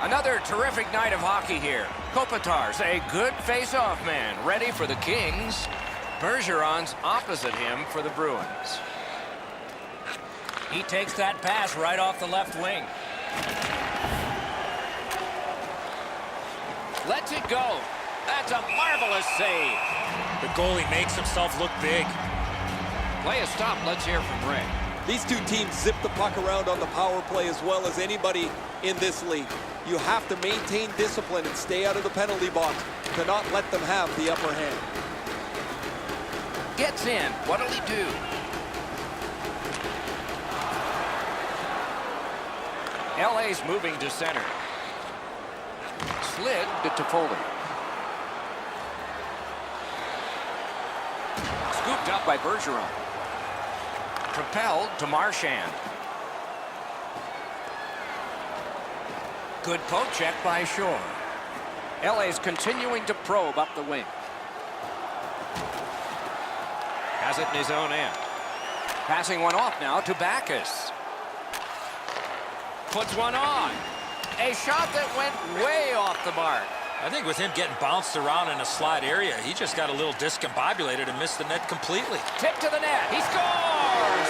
Another terrific night of hockey here. Kopitar's a good face-off man, ready for the Kings. Bergeron's opposite him for the Bruins. He takes that pass right off the left wing. Lets it go. That's a marvelous save. The goalie makes himself look big. Play a stop. Let's hear from Ray. These two teams zip the puck around on the power play as well as anybody in this league. You have to maintain discipline and stay out of the penalty box to not let them have the upper hand. Gets in. What'll he do? LA's moving to center. Slid to Toffoli. Scooped up by Bergeron. Propelled to Marchand. Good poke check by Shore. LA's continuing to probe up the wing. Has it in his own end. Passing one off now to Backus. Puts one on. A shot that went way off the mark. I think with him getting bounced around in a slot area, he just got a little discombobulated and missed the net completely. Tip to the net. He scores!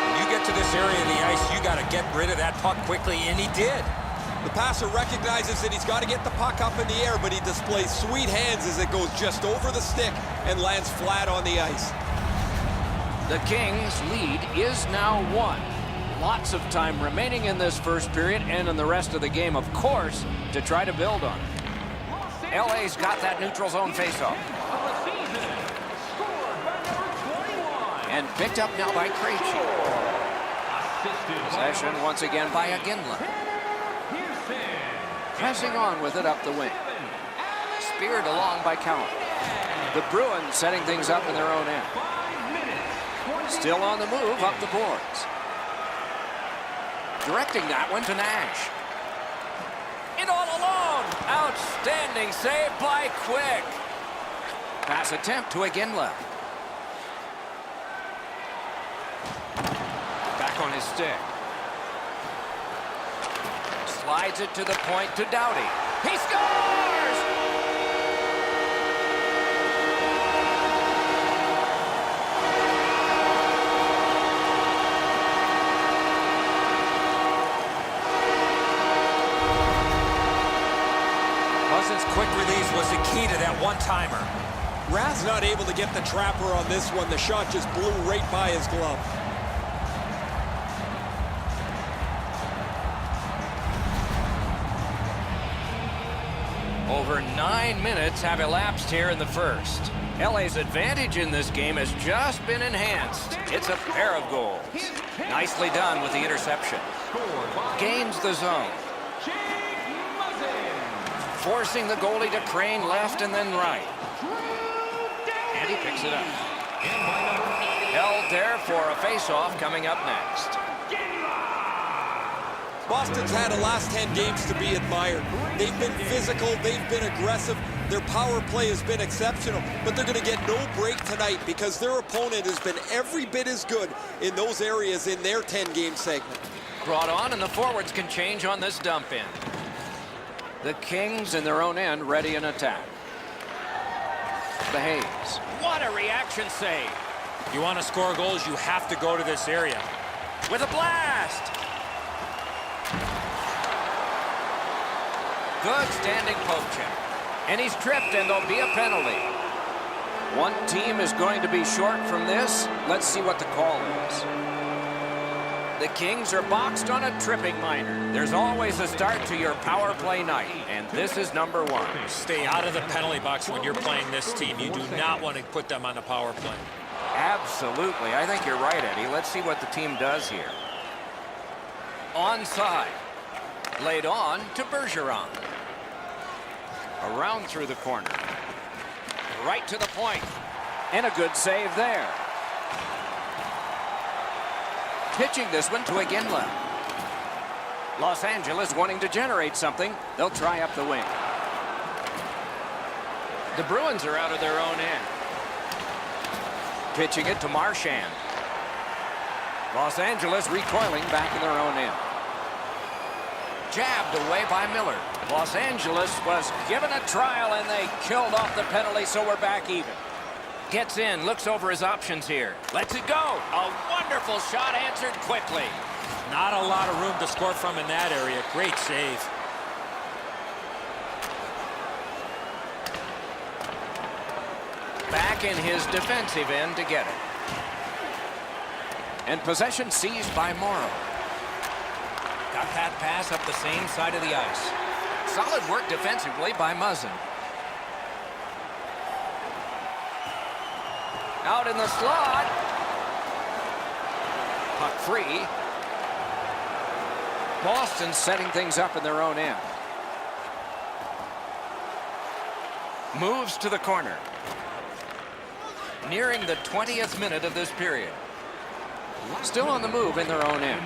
When you get to this area of the ice, you got to get rid of that puck quickly, and he did. The passer recognizes that he's got to get the puck up in the air, but he displays sweet hands as it goes just over the stick and lands flat on the ice. The Kings' lead is now 1. Lots of time remaining in this first period and in the rest of the game, of course, to try to build on it. LA's got that neutral zone faceoff. And picked up now by Krejci. Possession once again by Iginla. Pressing on with it up the wing. Speared along by Cowan. The Bruins setting things up in their own end. Still on the move up the boards. Directing that one to Nash. In all alone. Outstanding save by Quick. Pass attempt to Iginla. Back on his stick. Slides it to the point to Doughty. He scores! Muzzin's quick release was the key to that one-timer. Rath's not able to get the trapper on this one. The shot just blew right by his glove. Over 9 minutes have elapsed here in the first. LA's advantage in this game has just been enhanced. It's a pair of goals. Nicely done with the interception. Gains the zone. Forcing the goalie to crane left and then right. And he picks it up. Held there for a face-off coming up next. Boston's had the last 10 games to be admired. They've been physical, they've been aggressive, their power play has been exceptional, but they're going to get no break tonight because their opponent has been every bit as good in those areas in their 10-game segment. Brought on, and the forwards can change on this dump in. The Kings in their own end ready in attack. The Hayes. What a reaction save. You want to score goals, you have to go to this area. With a blast. Good standing poke check. And he's tripped, and there'll be a penalty. One team is going to be short from this. Let's see what the call is. The Kings are boxed on a tripping minor. There's always a start to your power play night, and this is number 1. Stay out of the penalty box when you're playing this team. You do not want to put them on the power play. Absolutely. I think you're right, Eddie. Let's see what the team does here. Onside. Laid on to Bergeron. Around through the corner. Right to the point. And a good save there. Pitching this one to Iginla. Los Angeles wanting to generate something. They'll try up the wing. The Bruins are out of their own end. Pitching it to Marchand. Los Angeles recoiling back in their own end. Jabbed away by Miller. Los Angeles was given a trial and they killed off the penalty, so we're back even. Gets in, looks over his options here. Lets it go. A wonderful shot answered quickly. Not a lot of room to score from in that area. Great save. Back in his defensive end to get it. And possession seized by Morrow. Got that pass up the same side of the ice. Solid work defensively by Muzzin. Out in the slot. Puck free. Boston setting things up in their own end. Moves to the corner. Nearing the 20th minute of this period. Still on the move in their own end.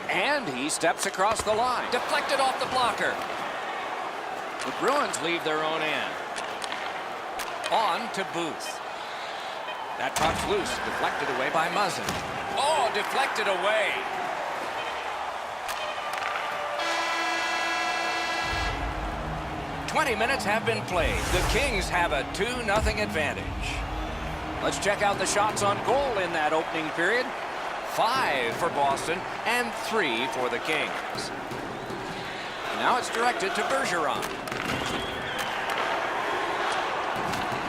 And he steps across the line. Deflected off the blocker. The Bruins leave their own end. On to Booth. That puck's loose. Deflected away by Muzzin. Oh, deflected away. "20 minutes have been played. The Kings have a 2-0 advantage. Let's check out the shots on goal in that opening period. 5 for Boston and 3 for the Kings. Now it's directed to Bergeron.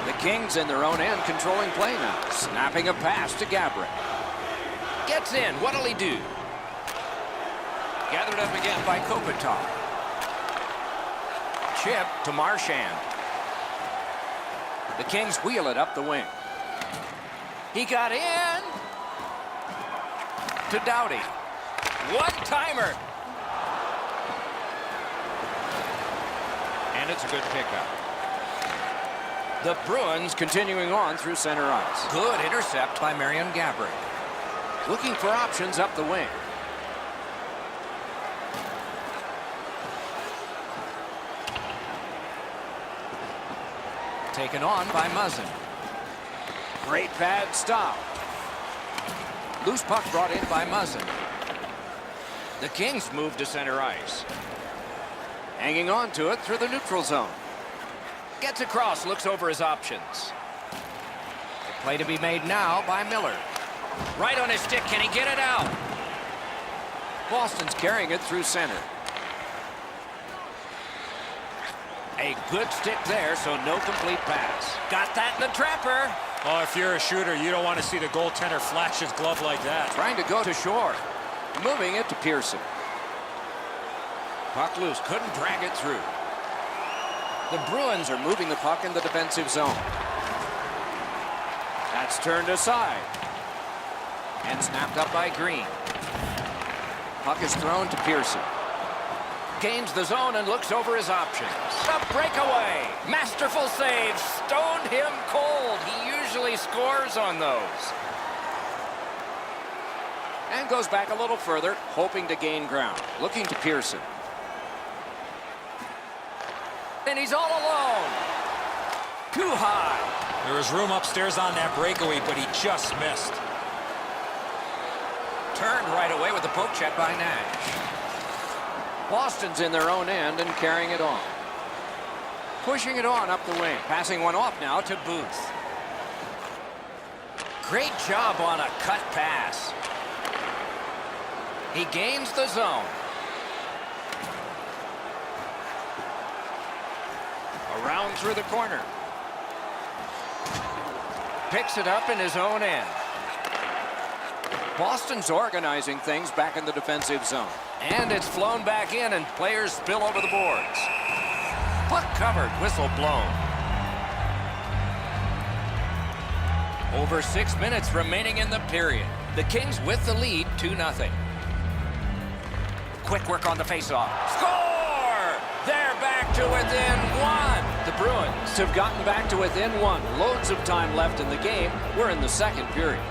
The Kings in their own end controlling play now. Snapping a pass to Gabrick. Gets in. What'll he do? Gathered up again by Kopitar. Chip to Marchand. The Kings wheel it up the wing. He got in to Doughty. One-timer. And it's a good pickup. The Bruins continuing on through center ice. Good intercept by Marion Gabrick. Looking for options up the wing. Taken on by Muzzin. Great pad stop. Loose puck brought in by Muzzin. The Kings move to center ice. Hanging on to it through the neutral zone. Gets across, looks over his options. The play to be made now by Miller. Right on his stick, can he get it out? Boston's carrying it through center. A good stick there, so no complete pass. Got that in the trapper. Oh, if you're a shooter, you don't want to see the goaltender flash his glove like that. Trying to go to shore. Moving it to Pearson. Puck loose, couldn't drag it through. The Bruins are moving the puck in the defensive zone. That's turned aside. And snapped up by Green. Puck is thrown to Pearson. Gains the zone and looks over his options. A breakaway. Masterful save. Stoned him cold. He usually scores on those. And goes back a little further, hoping to gain ground. Looking to Pearson. And he's all alone. Too high. There was room upstairs on that breakaway, but he just missed. Turned right away with the poke check by Nash. Boston's in their own end and carrying it on. Pushing it on up the wing. Passing one off now to Booth. Great job on a cut pass. He gains the zone. Around through the corner. Picks it up in his own end. Boston's organizing things back in the defensive zone. And it's flown back in and players spill over the boards. Puck covered, whistle blown. Over 6 minutes remaining in the period. The Kings with the lead, 2-0. Quick work on the faceoff. Score! They're back to within 1. The Bruins have gotten back to within 1. Loads of time left in the game. We're in the second period.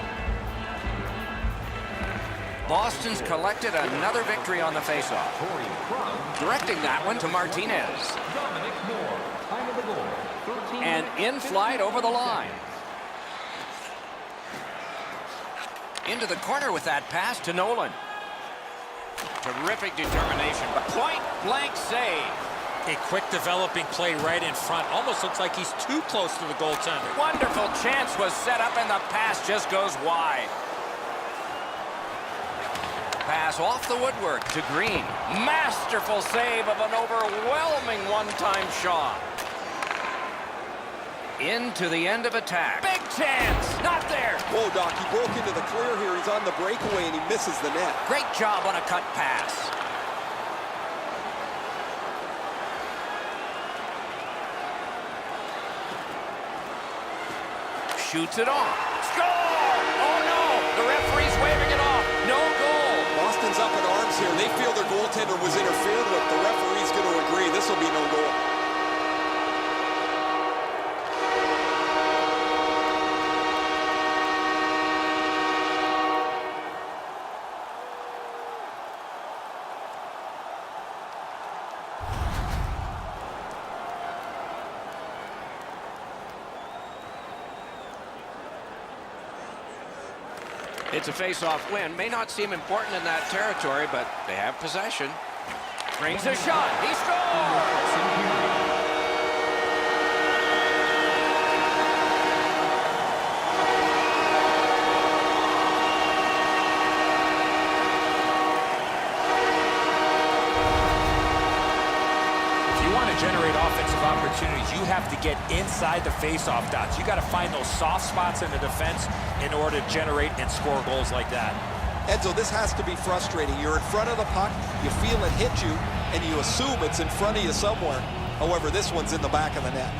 Boston's collected another victory on the faceoff. Directing that one to Martinez. And in flight over the line. Into the corner with that pass to Nolan. Terrific determination. Point blank save. A quick developing play right in front. Almost looks like he's too close to the goaltender. Wonderful chance was set up and the pass just goes wide. Pass off the woodwork to Green. Masterful save of an overwhelming one-time shot. Into the end of attack. Big chance. Not there. Whoa, Doc, he broke into the clear here. He's on the breakaway and he misses the net. Great job on a cut pass. Shoots it off. Score! Oh, no. The referee's waving it off. No goal. Boston's up in arms here. They feel their goaltender was interfered with. The referee's going to agree. This will be no goal. It's a face-off win. May not seem important in that territory, but they have possession. Brings a shot. He scores! Generate offensive opportunities, you have to get inside the face-off dots. You got to find those soft spots in the defense in order to generate and score goals like that. Enzo, this has to be frustrating. You're in front of the puck, you feel it hit you, and you assume it's in front of you somewhere. However, this one's in the back of the net.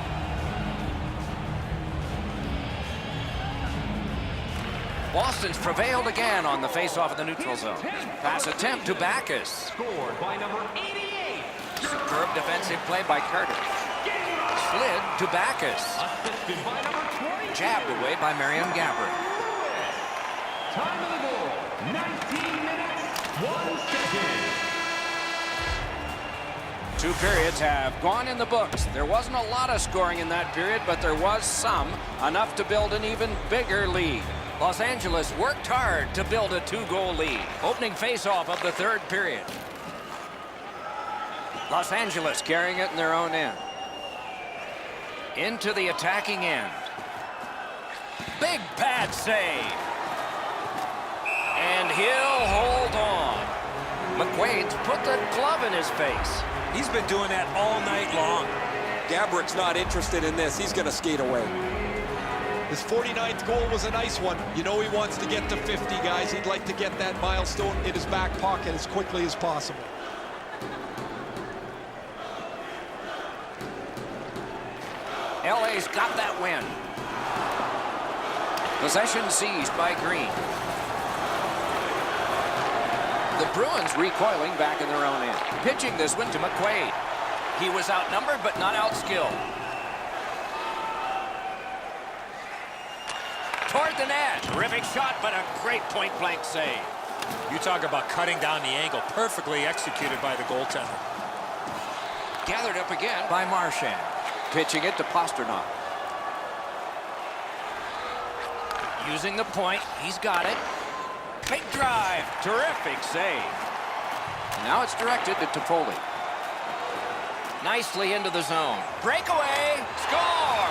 Boston's prevailed again on the face-off of the neutral zone. Pass attempt to Backus. Scored by number 88. Superb defensive play by Carter. Slid to Backus. Assisted by number 20. Jabbed away by Marion Gabbert. Time of the goal, 19 minutes, 1 second. 2 periods have gone in the books. There wasn't a lot of scoring in that period, but there was some, enough to build an even bigger lead. Los Angeles worked hard to build a 2-goal lead. Opening face-off of the 3rd period. Los Angeles carrying it in their own end. Into the attacking end. Big pad save. And he'll hold on. McQuaid's put the glove in his face. He's been doing that all night long. Gabberic's not interested in this. He's going to skate away. His 49th goal was a nice one. You know he wants to get to 50, guys. He'd like to get that milestone in his back pocket as quickly as possible. LA's got that win. Possession seized by Green. The Bruins recoiling back in their own end. Pitching this one to McQuaid. He was outnumbered but not outskilled. Toward the net. Terrific shot, but a great point-blank save. You talk about cutting down the angle. Perfectly executed by the goaltender. Gathered up again by Marchand. Pitching it to Pasternak. Using the point. He's got it. Big drive. Terrific save. Now it's directed to Toffoli. Nicely into the zone. Breakaway. Score!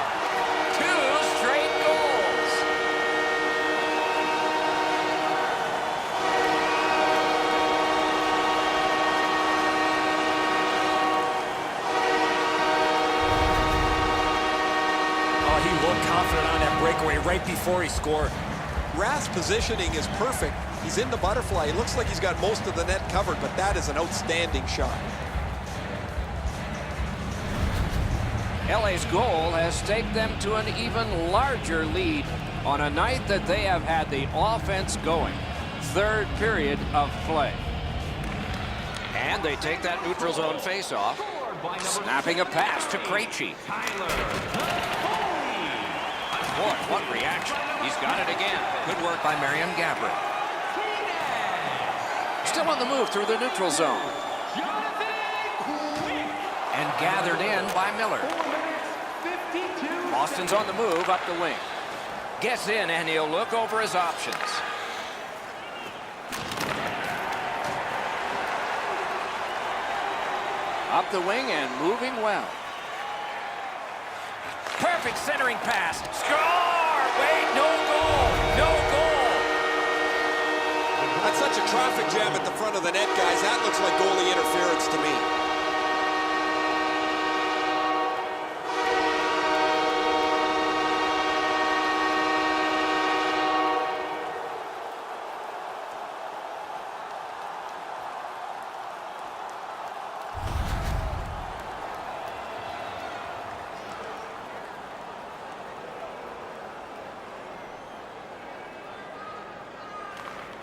2 straight goals. He looked confident on that breakaway right before he scored. Rath's positioning is perfect. He's in the butterfly. It looks like he's got most of the net covered, but that is an outstanding shot. LA's goal has staked them to an even larger lead on a night that they have had the offense going. 3rd period of play. And they take that neutral zone faceoff. Snapping a pass to Krejci. Boy, what reaction. He's got it again. Good work by Marion Gabbert. Still on the move through the neutral zone. And gathered in by Miller. Boston's on the move up the wing. Gets in, and he'll look over his options. Up the wing and moving well. Perfect centering pass. Score! Wait, no goal! No goal! That's such a traffic jam at the front of the net, guys. That looks like goalie interference to me.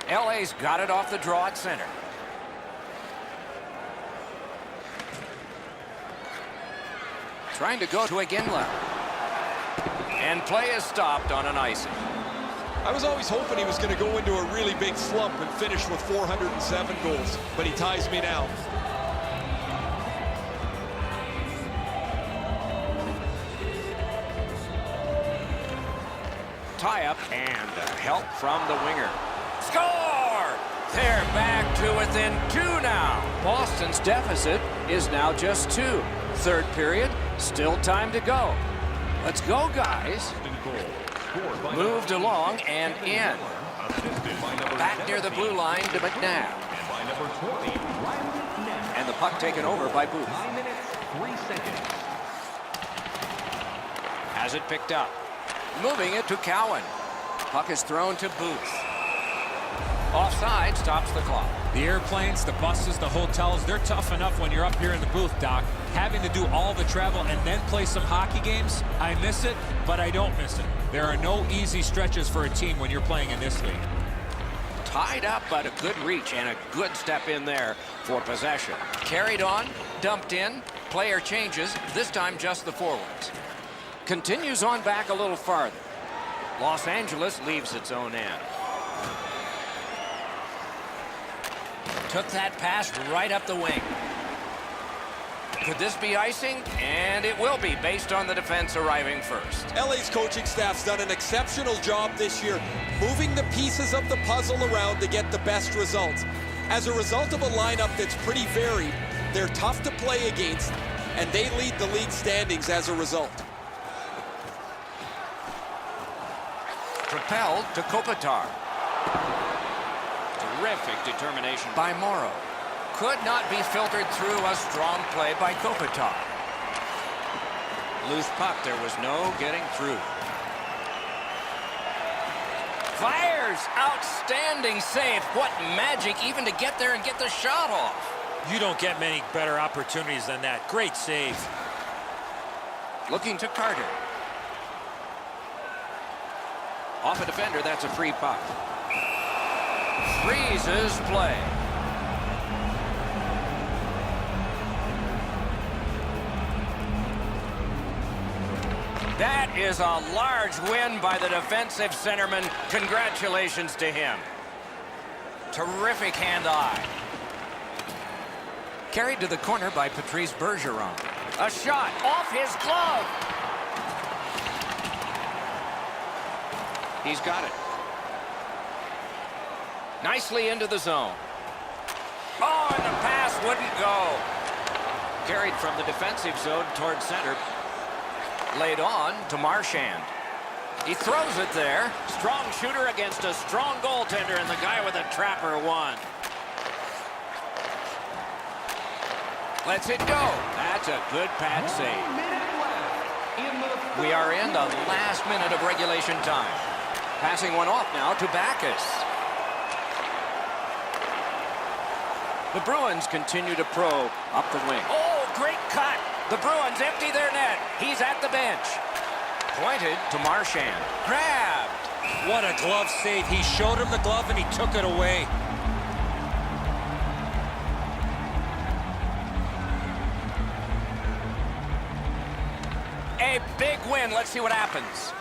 LA's got it off the draw at center. Trying to go to Iginla. And play is stopped on an icing. I was always hoping he was going to go into a really big slump and finish with 407 goals, but he ties me now. Tie-up and help from the winger. Score! They're back to within 2 now. Boston's deficit is now just 2. Third period, still time to go. Let's go, guys. Moved along and in. Back near the blue line to McNabb. And the puck taken over by Booth. 9 minutes, 3 seconds. Has it picked up. Moving it to Cowan. Puck is thrown to Booth. Offside stops the clock. The airplanes, the buses, the hotels, they're tough enough when you're up here in the booth, Doc. Having to do all the travel and then play some hockey games, I miss it, but I don't miss it. There are no easy stretches for a team when you're playing in this league. Tied up, but a good reach and a good step in there for possession. Carried on, dumped in, player changes, this time just the forwards. Continues on back a little farther. Los Angeles leaves its own end. Took that pass right up the wing. Could this be icing? And it will be, based on the defense arriving first. LA's coaching staff's done an exceptional job this year, moving the pieces of the puzzle around to get the best results. As a result of a lineup that's pretty varied, they're tough to play against, and they lead the league standings as a result. Propelled to Kopitar. Terrific determination by Morrow. Could not be filtered through a strong play by Kopitar. Loose puck, there was no getting through. Fires! Outstanding save. What magic even to get there and get the shot off. You don't get many better opportunities than that. Great save. Looking to Carter. Off a defender, that's a free puck. Freezes play. That is a large win by the defensive centerman. Congratulations to him. Terrific hand-eye. Carried to the corner by Patrice Bergeron. A shot off his glove. He's got it. Nicely into the zone. Oh, and the pass wouldn't go. Carried from the defensive zone toward center. Laid on to Marchand. He throws it there. Strong shooter against a strong goaltender, and the guy with a trapper won. Lets it go. That's a good pad save. We are in the last minute of regulation time. Passing one off now to Backus. The Bruins continue to probe up the wing. Oh, great cut. The Bruins empty their net. He's at the bench. Pointed to Marchand. Grabbed. What a glove save. He showed him the glove and he took it away. A big win. Let's see what happens.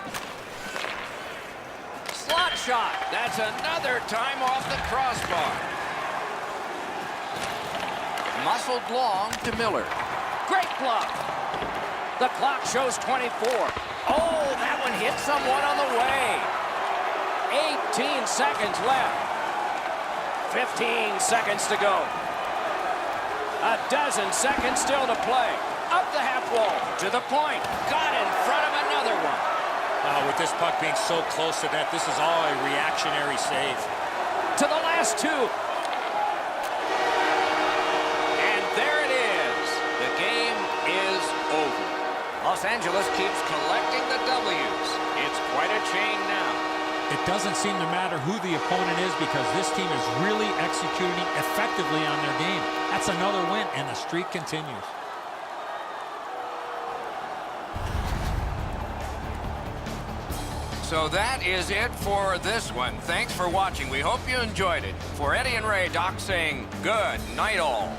Slot shot. That's another time off the crossbar. Muscled long to Miller. Great glove. The clock shows 24. Oh, that one hit someone on the way. 18 seconds left. 15 seconds to go. A dozen seconds still to play. Up the half wall, to the point. Got in front of another one. With this puck being so close to that, this is all a reactionary save. To the last two. And there it is. The game is over. Los Angeles keeps collecting the W's. It's quite a chain now. It doesn't seem to matter who the opponent is because this team is really executing effectively on their game. That's another win, and the streak continues. So that is it for this one. Thanks for watching. We hope you enjoyed it. For Eddie and Ray, Doc saying good night all.